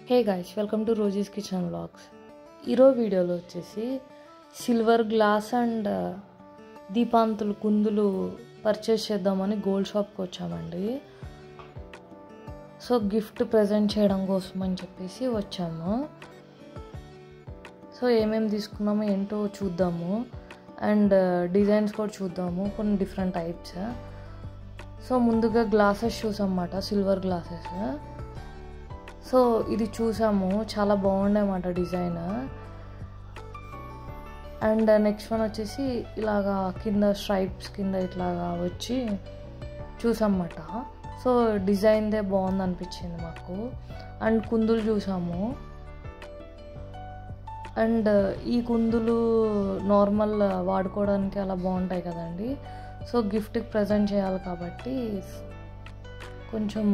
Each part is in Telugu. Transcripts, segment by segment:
Hey guys, welcome to Rosie's kitchen vlogs. ఈరోజు వీడియోలో వచ్చేసి సిల్వర్ గ్లాస్ అండ్ దీపాంతులు కుందులు పర్చేస్ చేద్దామని గోల్డ్ షాప్కి వచ్చామండి. సో గిఫ్ట్ ప్రజెంట్ చేయడం కోసం అని చెప్పేసి వచ్చాము. సో ఏమేమి తీసుకున్నామో ఏంటో చూద్దాము అండ్ డిజైన్స్ కూడా చూద్దాము, కొన్ని డిఫరెంట్ టైప్స్. సో ముందుగా గ్లాసెస్ చూసామన్నమాట, సిల్వర్ గ్లాసెస్. సో ఇది చూసాము, చాలా బాగుండే అన్నమాట డిజైన్. అండ్ నెక్స్ట్ వన్ వచ్చేసి ఇలాగా కింద స్ట్రైప్స్ కింద ఇట్లాగా వచ్చి చూసామన్నమాట. సో డిజైన్దే బాగుంది అనిపించింది మాకు. అండ్ కుందులు చూసాము. అండ్ ఈ కుందులు నార్మల్ వాడుకోవడానికి అలా బాగుంటాయి కదండి. సో గిఫ్ట్కి ప్రజెంట్ చేయాలి కాబట్టి కొంచెం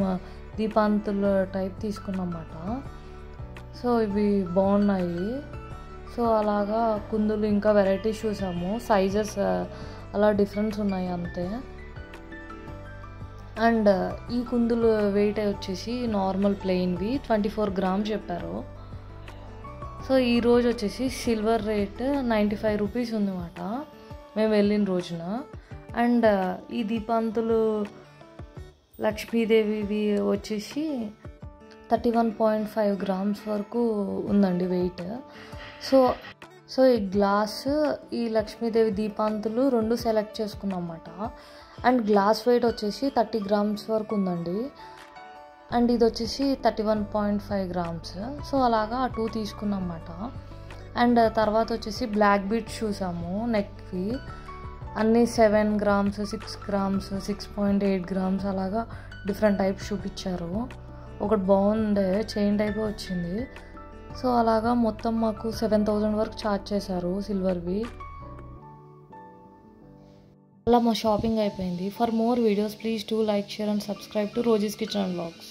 దీపాంతుల టైప్ తీసుకున్నమాట. సో ఇవి బాగున్నాయి. సో అలాగా కుందులు ఇంకా వెరైటీస్ చూసాము, సైజెస్ అలా డిఫరెన్స్ ఉన్నాయి అంతే. అండ్ ఈ కుందులు వెయిట్ వచ్చేసి నార్మల్ ప్లెయిన్వి 24 grams చెప్పారు. సో ఈరోజు వచ్చేసి సిల్వర్ రేట్ 95 rupees ఉందన్నమాట మేము వెళ్ళిన రోజున. అండ్ ఈ దీపాంతులు లక్ష్మీదేవివి వచ్చేసి 31.5 grams వరకు ఉందండి వెయిట్. సో ఈ గ్లాస్, ఈ లక్ష్మీదేవి దీపాంతులు రెండు సెలెక్ట్ చేసుకున్నాం అన్నమాట. అండ్ గ్లాస్ వెయిట్ వచ్చేసి 30 grams వరకు ఉందండి. అండ్ ఇది వచ్చేసి 31.5 grams. సో అలాగా 2 తీసుకున్నాం అన్నమాట. అండ్ తర్వాత వచ్చేసి బ్లాక్ బీడ్స్ చూసాము నెక్వి. అన్నీ 7 grams, 6 grams, 6.8 grams అలాగా డిఫరెంట్ టైప్స్ చూపించారు. ఒకటి బాగుండే, చైన్ టైప్ వచ్చింది. సో అలాగా మొత్తం మాకు 7,000 వరకు ఛార్జ్ చేశారు సిల్వర్వి. అలా మా షాపింగ్ అయిపోయింది. For more videos please do like, share and subscribe to Rosie's kitchen vlogs.